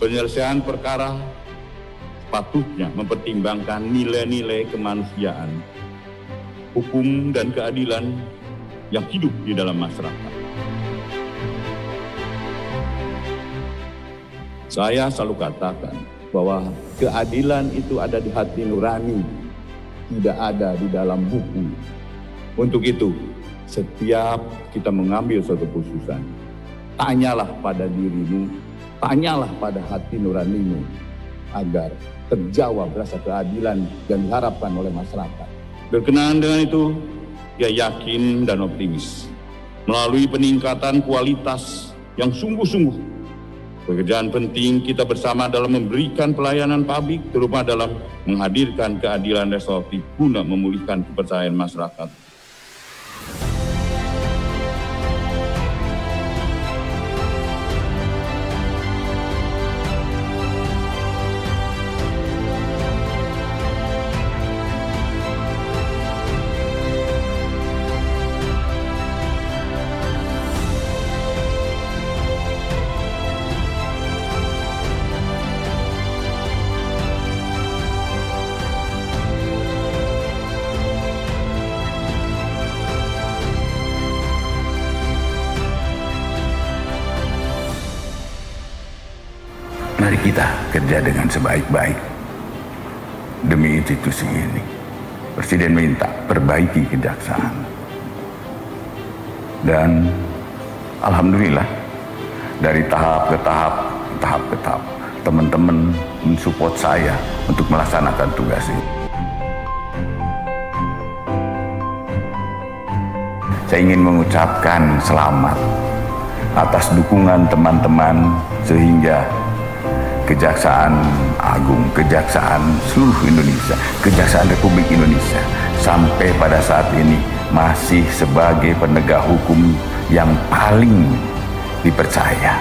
Penyelesaian perkara sepatutnya mempertimbangkan nilai-nilai kemanusiaan, hukum dan keadilan yang hidup di dalam masyarakat. Saya selalu katakan bahwa keadilan itu ada di hati nurani, tidak ada di dalam buku. Untuk itu, setiap kita mengambil suatu keputusan, tanyalah pada dirimu, tanyalah pada hati nuranimu, agar terjawab rasa keadilan yang diharapkan oleh masyarakat. Berkenaan dengan itu, dia yakin dan optimis. Melalui peningkatan kualitas yang sungguh-sungguh, pekerjaan penting kita bersama dalam memberikan pelayanan publik, terutama dalam menghadirkan keadilan restoratif guna memulihkan kepercayaan masyarakat. Mari kita kerja dengan sebaik-baik demi institusi ini. Presiden minta perbaiki kejaksaan. Dan alhamdulillah dari tahap ke tahap, teman-teman mensupport saya untuk melaksanakan tugas ini. Saya ingin mengucapkan selamat atas dukungan teman-teman sehingga Kejaksaan Agung, Kejaksaan seluruh Indonesia, Kejaksaan Republik Indonesia sampai pada saat ini masih sebagai penegak hukum yang paling dipercaya.